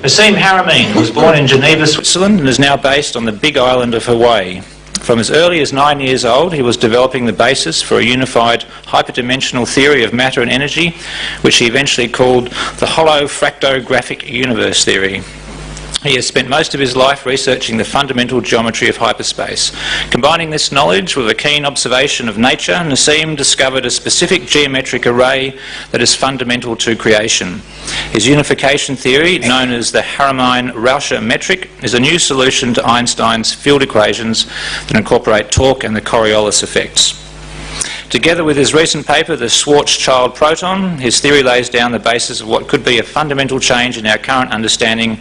Nassim Haramein was born in Geneva, Switzerland and is now based on the big island of Hawaii. From as early as 9 years old, he was developing the basis for a unified hyperdimensional theory of matter and energy, which he eventually called the hollow fractographic universe theory. He has spent most of his life researching the fundamental geometry of hyperspace. Combining this knowledge with a keen observation of nature, Nassim discovered a specific geometric array that is fundamental to creation. His unification theory, known as the Haramein-Rauscher metric, is a new solution to Einstein's field equations that incorporate torque and the Coriolis effects. Together with his recent paper, The Schwarzschild Proton, his theory lays down the basis of what could be a fundamental change in our current understanding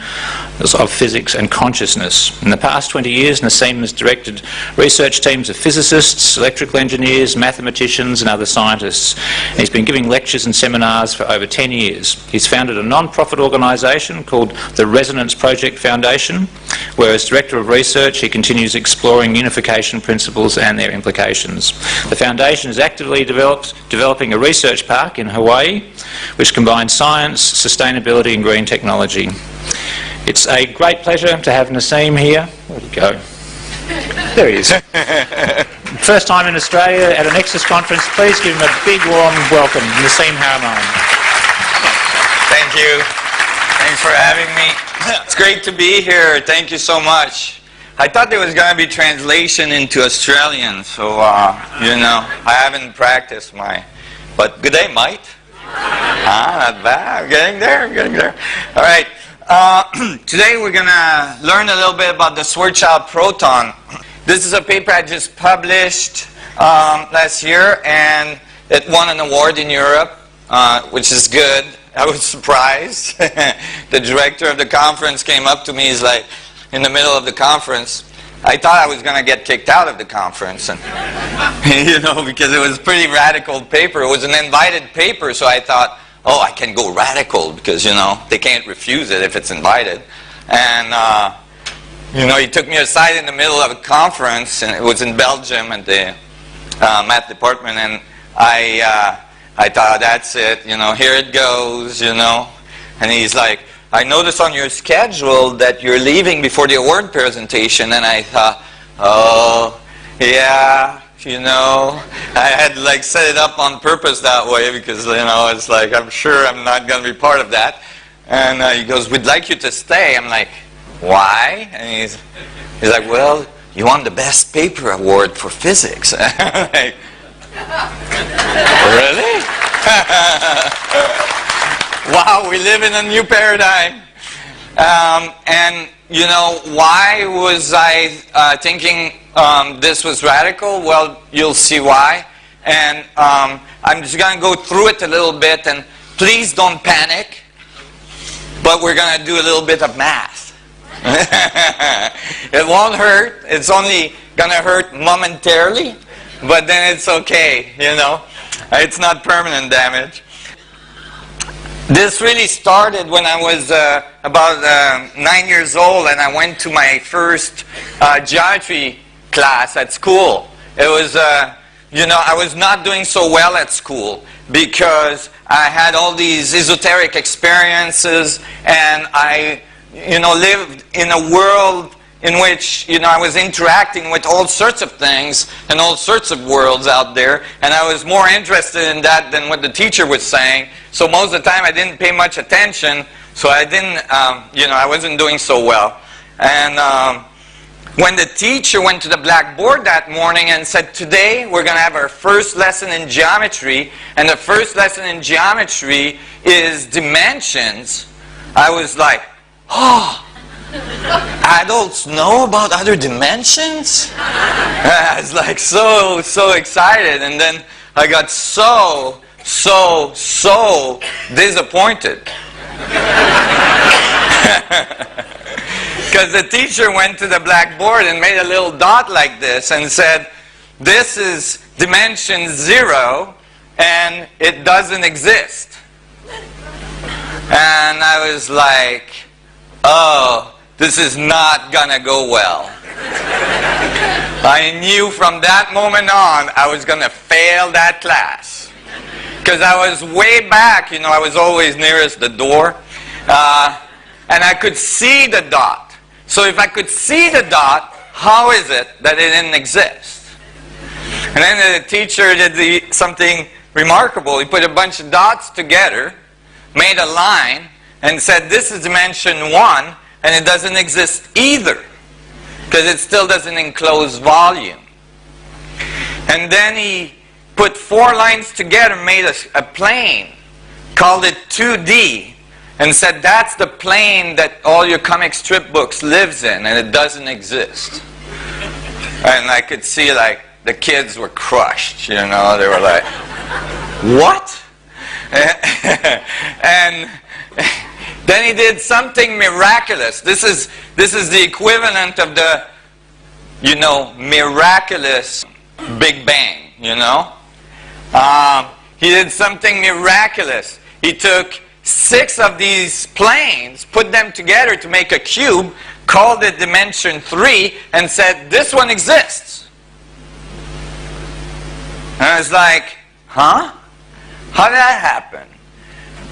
of physics and consciousness. In the past 20 years, Nassim has directed research teams of physicists, electrical engineers, mathematicians and other scientists. And he's been giving lectures and seminars for over 10 years. He's founded a non-profit organisation called the Resonance Project Foundation, where as Director of Research he continues exploring unification principles and their implications. The foundation is actively developing a research park in Hawaii which combines science, sustainability and green technology. It's a great pleasure to have Nassim here. Where'd he go? There he is. First time in Australia at a Nexus conference. Please give him a big warm welcome, Nassim Haramein. Thank you. Thanks for having me. It's great to be here. Thank you so much. I thought there was going to be translation into Australian, so, you know, I haven't practiced but good day, mate. Not bad. I'm getting there. All right. Today we're going to learn a little bit about the Schwarzschild Proton. This is a paper I just published last year, and it won an award in Europe, which is good. I was surprised. The director of the conference came up to me, he's like, in the middle of the conference, I thought I was going to get kicked out of the conference, and, you know, because it was a pretty radical paper. It was an invited paper, so I thought, oh, I can go radical because, you know, they can't refuse it if it's invited. And, you know, he took me aside in the middle of a conference, and it was in Belgium at the math department, and I thought, that's it, you know, here it goes, you know. And he's like, I noticed on your schedule that you're leaving before the award presentation, and I thought, oh, yeah, you know, I had like set it up on purpose that way because, you know, it's like, I'm sure I'm not going to be part of that. And he goes, we'd like you to stay. I'm like, why? And he's like, well, you won the best paper award for physics. I'm like, really? Wow, we live in a new paradigm. And, you know, why was I thinking this was radical? Well, you'll see why. And I'm just going to go through it a little bit, and please don't panic. But we're going to do a little bit of math. It won't hurt. It's only going to hurt momentarily, but then it's okay, you know. It's not permanent damage. This really started when I was about 9 years old, and I went to my first geometry class at school. It was, you know, I was not doing so well at school because I had all these esoteric experiences, and I, you know, lived in a world in which, you know, I was interacting with all sorts of things and all sorts of worlds out there, and I was more interested in that than what the teacher was saying. So most of the time I didn't pay much attention, so I didn't, you know, I wasn't doing so well. And when the teacher went to the blackboard that morning and said, today we're going to have our first lesson in geometry, and the first lesson in geometry is dimensions, I was like, oh, adults know about other dimensions? I was like so excited, and then I got so disappointed. Because the teacher went to the blackboard and made a little dot like this and said, this is dimension 0 and it doesn't exist. And I was like, oh, this is not gonna go well. I knew from that moment on I was gonna fail that class. Because I was way back, you know, I was always nearest the door. and I could see the dot. So if I could see the dot, how is it that it didn't exist? And then the teacher did something remarkable. He put a bunch of dots together, made a line, and said, this is dimension 1, and it doesn't exist either, because it still doesn't enclose volume. And then he put 4 lines together, made a plane, called it 2D, and said that's the plane that all your comic strip books lives in, and it doesn't exist. And I could see, like, the kids were crushed, you know. They were like, what? And then he did something miraculous. This is the equivalent of the, you know, miraculous Big Bang, you know. He did something miraculous. He took 6 of these planes, put them together to make a cube, called it dimension 3, and said, this one exists. And I was like, huh? How did that happen?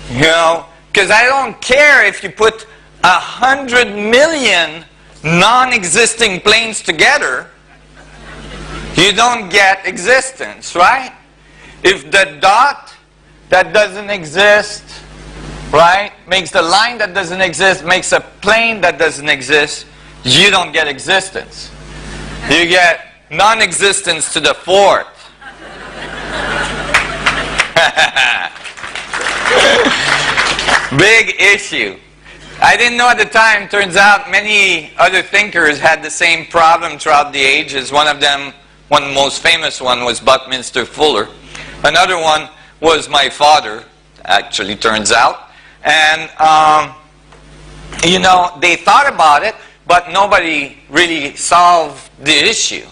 You know, because I don't care if you put 100 million non-existing planes together, you don't get existence, right? If the dot that doesn't exist, right, makes the line that doesn't exist, makes a plane that doesn't exist, you don't get existence. You get non-existence to the 4th. Big issue. I didn't know at the time. Turns out many other thinkers had the same problem throughout the ages. One of them, one most famous one, was Buckminster Fuller. Another one was my father, actually, turns out. And, you know, they thought about it, but nobody really solved the issue.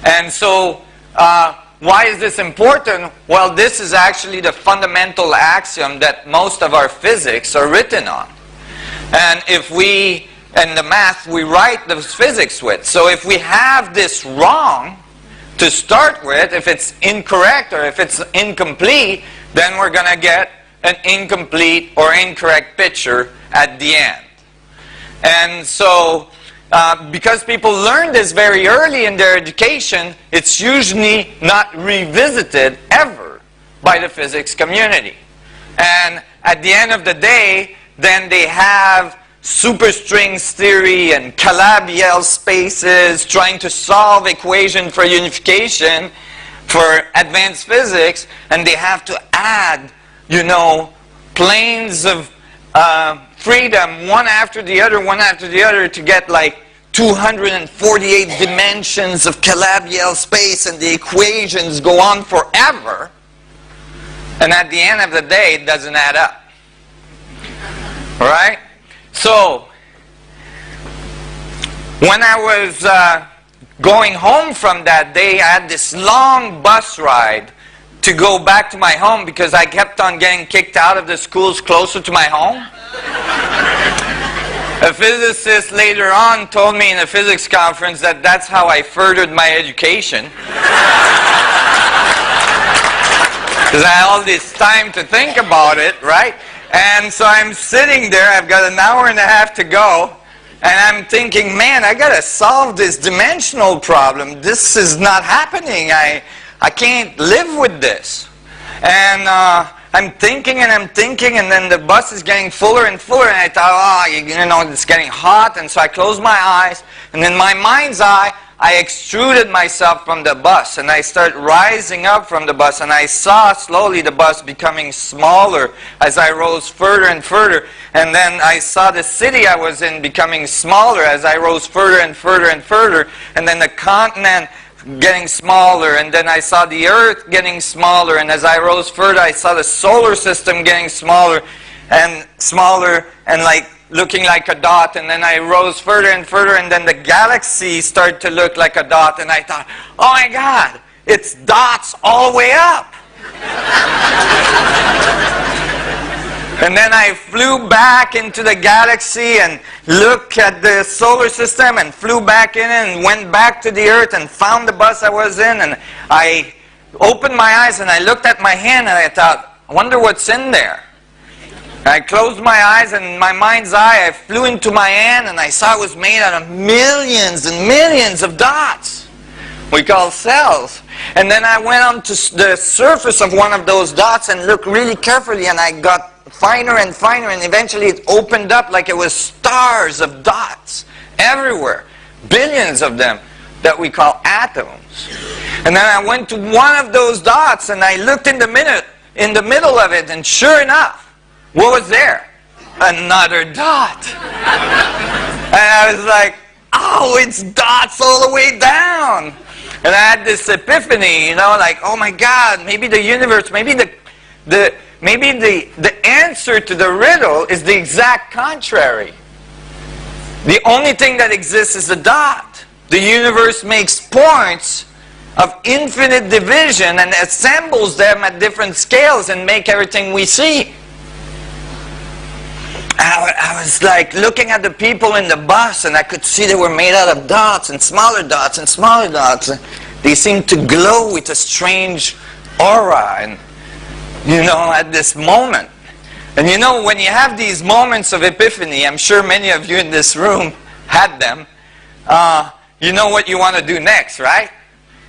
And so, why is this important? Well, this is actually the fundamental axiom that most of our physics are written on. And if we, in the math, we write the physics with. So if we have this wrong to start with, if it's incorrect or if it's incomplete, then we're going to get an incomplete or incorrect picture at the end. And so, because people learn this very early in their education, it's usually not revisited ever by the physics community. And at the end of the day, then they have superstrings theory and Calabi-Yau spaces trying to solve equation for unification for advanced physics, and they have to add, you know, planes of freedom, one after the other, to get like 248 dimensions of Calabi-Yau space, and the equations go on forever. And at the end of the day, it doesn't add up. Right? So, when I was going home from that day, I had this long bus ride to go back to my home because I kept on getting kicked out of the schools closer to my home. A physicist later on told me in a physics conference that that's how I furthered my education. Because I had all this time to think about it, right? And so I'm sitting there, I've got an hour and a half to go, and I'm thinking, man, I gotta solve this dimensional problem. This is not happening. I can't live with this. And I'm thinking, and then the bus is getting fuller and fuller, and I thought, oh, you know, it's getting hot, and so I closed my eyes, and in my mind's eye, I extruded myself from the bus, and I started rising up from the bus, and I saw slowly the bus becoming smaller as I rose further and further, and then I saw the city I was in becoming smaller as I rose further and further and further, and then the continent getting smaller, and then I saw the Earth getting smaller, and as I rose further, I saw the solar system getting smaller, and like looking like a dot, and then I rose further and further, and then the galaxy started to look like a dot, and I thought, oh my God, it's dots all the way up. And then I flew back into the galaxy and looked at the solar system and flew back in and went back to the Earth and found the bus I was in, and I opened my eyes and I looked at my hand and I thought, I wonder what's in there. I closed my eyes, and in my mind's eye, I flew into my hand, and I saw it was made out of millions and millions of dots we call cells. And then I went onto the surface of one of those dots and looked really carefully, and I got finer and finer, and eventually it opened up like it was stars of dots everywhere, billions of them that we call atoms. And then I went to one of those dots, and I looked in the middle of it, and sure enough, what was there? Another dot. And I was like, oh, it's dots all the way down. And I had this epiphany, you know, like, oh my God, maybe the universe, maybe the answer to the riddle is the exact contrary. The only thing that exists is a dot. The universe makes points of infinite division and assembles them at different scales and make everything we see. I was like looking at the people in the bus, and I could see they were made out of dots and smaller dots and smaller dots. They seemed to glow with a strange aura, and you know, at this moment. And you know, when you have these moments of epiphany, I'm sure many of you in this room had them, you know what you want to do next, right?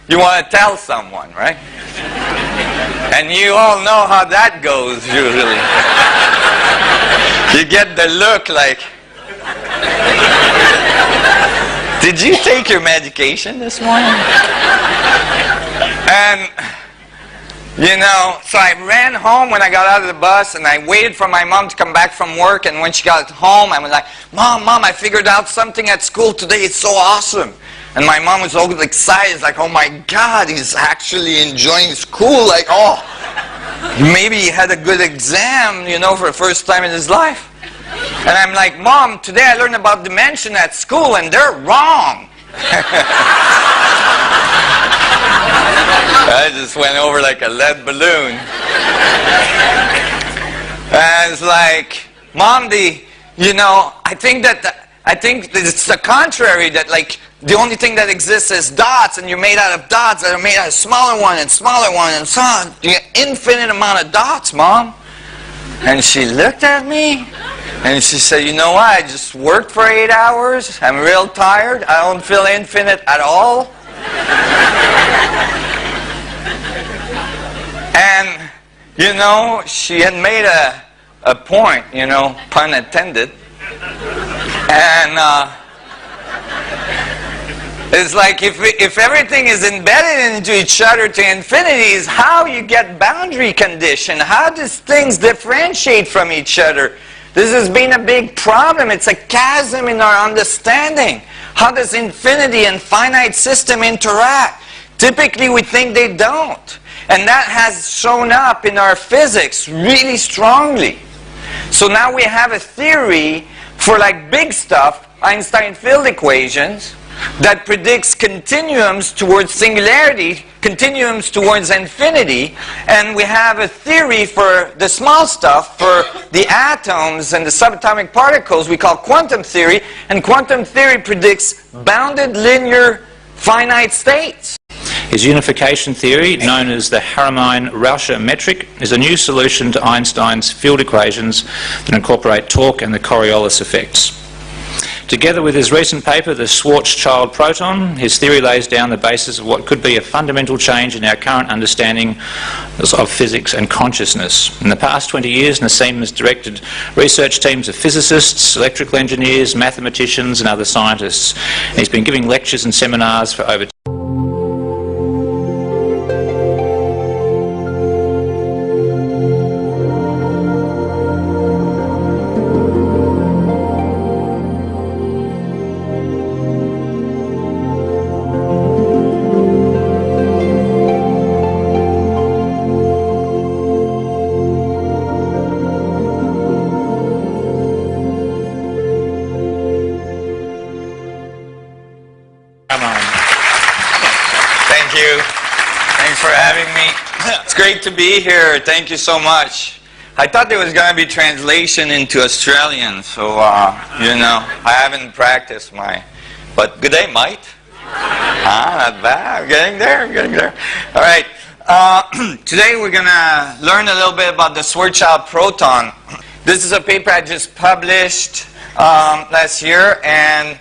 You want to tell someone, right? And you all know how that goes, usually. You get the look like, did you take your medication this morning? And, you know, so I ran home when I got out of the bus, and I waited for my mom to come back from work, and when she got home, I was like, Mom, I figured out something at school today, it's so awesome. And my mom was all excited, like, oh my God, he's actually enjoying school, like, oh, maybe he had a good exam, you know, for the first time in his life. And I'm like, Mom, today I learned about dimension at school, and they're wrong. I just went over like a lead balloon. And it's like, Mom, you know, I think it's the contrary, that like the only thing that exists is dots, and you're made out of dots that are made out of smaller one and smaller one and so on. You get infinite amount of dots, Mom. And she looked at me, and she said, you know what, I just worked for 8 hours, I'm real tired, I don't feel infinite at all. And, you know, she had made a point, you know, pun intended. And it's like if everything is embedded into each other to infinity, is how you get boundary condition. How does things differentiate from each other? This has been a big problem. It's a chasm in our understanding. How does infinity and finite system interact? Typically we think they don't. And that has shown up in our physics really strongly. So now we have a theory for like big stuff, Einstein field equations, that predicts continuums towards singularity, continuums towards infinity, and we have a theory for the small stuff, for the atoms and the subatomic particles we call quantum theory, and quantum theory predicts bounded linear finite states. His unification theory, known as the Haramein-Rauscher metric, is a new solution to Einstein's field equations that incorporate torque and the Coriolis effects. Together with his recent paper, The Schwarzschild Proton, his theory lays down the basis of what could be a fundamental change in our current understanding of physics and consciousness. In the past 20 years, Nassim has directed research teams of physicists, electrical engineers, mathematicians and other scientists. And he's been giving lectures and seminars for over to be here. Thank you so much. I thought there was going to be translation into Australian, so you know, I haven't practiced but good day, mate. Not bad. I'm getting there. All right. Today we're going to learn a little bit about the Schwarzschild proton. This is a paper I just published last year, and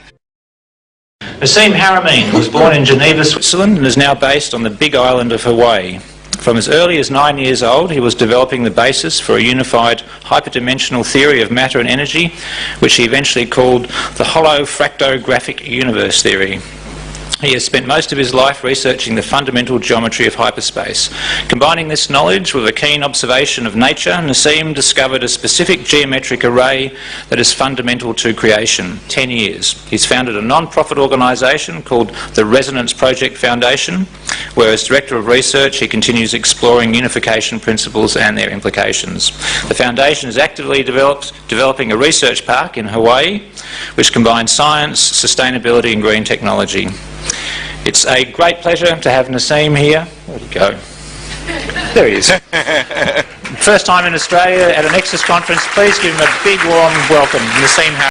Nassim Haramein was born in Geneva, Switzerland, and is now based on the big island of Hawaii. From as early as 9 years old, he was developing the basis for a unified hyperdimensional theory of matter and energy, which he eventually called the hollow fractographic universe theory. He has spent most of his life researching the fundamental geometry of hyperspace. Combining this knowledge with a keen observation of nature, Nassim discovered a specific geometric array that is fundamental to creation. 10 years. He's founded a non-profit organisation called the Resonance Project Foundation, where as Director of Research he continues exploring unification principles and their implications. The Foundation is actively developing a research park in Hawaii, which combines science, sustainability and green technology. It's a great pleasure to have Nassim here. Where'd he go? There he is. First time in Australia at a Nexus conference. Please give him a big warm welcome, Nassim Haramein.